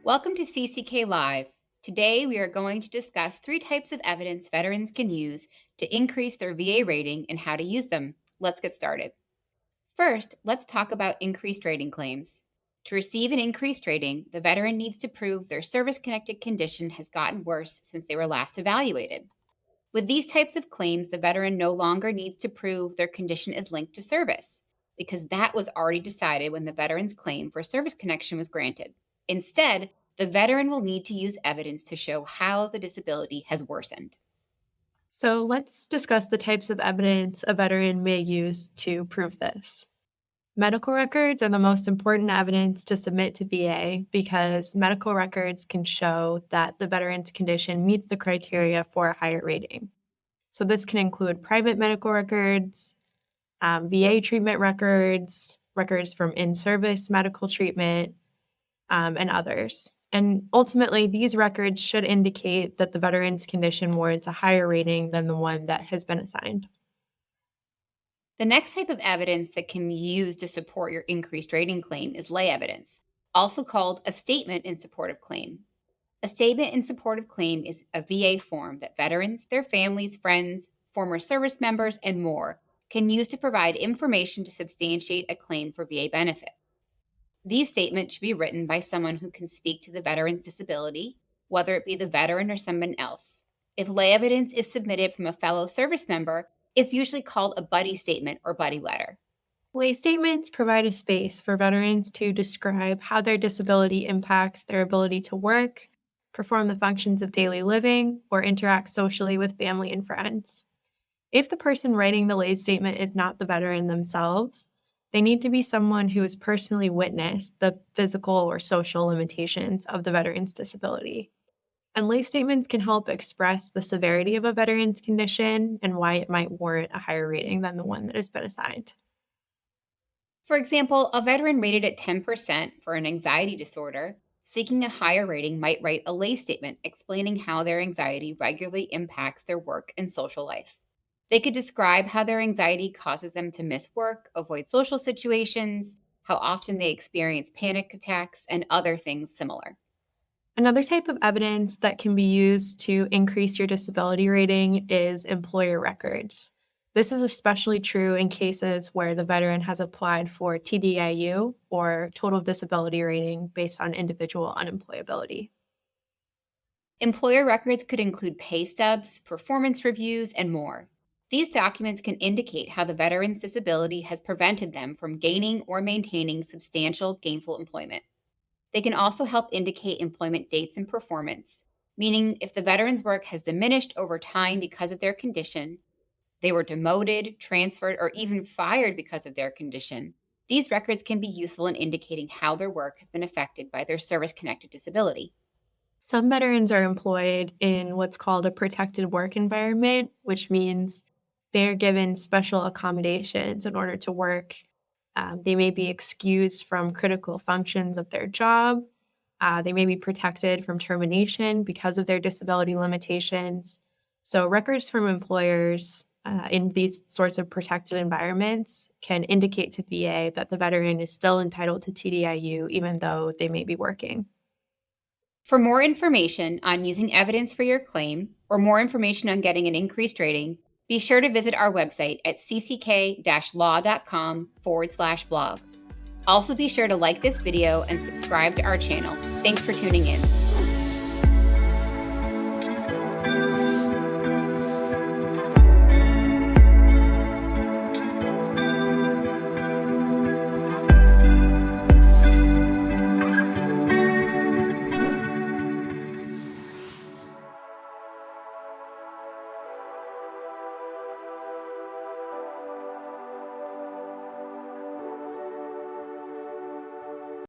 Welcome to CCK Live. Today we are going to discuss 3 types of evidence veterans can use to increase their VA rating and how to use them. Let's get started. First, let's talk about increased rating claims. To receive an increased rating, the veteran needs to prove their service-connected condition has gotten worse since they were last evaluated. With these types of claims, the veteran no longer needs to prove their condition is linked to service, because that was already decided when the veteran's claim for service connection was granted. Instead, the veteran will need to use evidence to show how the disability has worsened. So let's discuss the types of evidence a veteran may use to prove this. Medical records are the most important evidence to submit to VA because medical records can show that the veteran's condition meets the criteria for a higher rating. So this can include private medical records, VA treatment records, records from in-service medical treatment, and others. And ultimately, these records should indicate that the veteran's condition warrants a higher rating than the one that has been assigned. The next type of evidence that can be used to support your increased rating claim is lay evidence, also called a statement in support of claim. A statement in support of claim is a VA form that veterans, their families, friends, former service members, and more can use to provide information to substantiate a claim for VA benefit. These statements should be written by someone who can speak to the veteran's disability, whether it be the veteran or someone else. If lay evidence is submitted from a fellow service member, it's usually called a buddy statement or buddy letter. Lay statements provide a space for veterans to describe how their disability impacts their ability to work, perform the functions of daily living, or interact socially with family and friends. If the person writing the lay statement is not the veteran themselves, they need to be someone who has personally witnessed the physical or social limitations of the veteran's disability. And lay statements can help express the severity of a veteran's condition and why it might warrant a higher rating than the one that has been assigned. For example, a veteran rated at 10% for an anxiety disorder seeking a higher rating might write a lay statement explaining how their anxiety regularly impacts their work and social life. They could describe how their anxiety causes them to miss work, avoid social situations, how often they experience panic attacks, and other things similar. Another type of evidence that can be used to increase your disability rating is employer records. This is especially true in cases where the veteran has applied for TDIU or total disability rating based on individual unemployability. Employer records could include pay stubs, performance reviews, and more. These documents can indicate how the veteran's disability has prevented them from gaining or maintaining substantial gainful employment. They can also help indicate employment dates and performance, meaning if the veteran's work has diminished over time because of their condition, they were demoted, transferred, or even fired because of their condition. These records can be useful in indicating how their work has been affected by their service-connected disability. Some veterans are employed in what's called a protected work environment, which means they're given special accommodations in order to work. They may be excused from critical functions of their job. They may be protected from termination because of their disability limitations. So records from employers in these sorts of protected environments can indicate to VA that the veteran is still entitled to TDIU even though they may be working. For more information on using evidence for your claim or more information on getting an increased rating, be sure to visit our website at cck-law.com/blog. Also be sure to like this video and subscribe to our channel. Thanks for tuning in.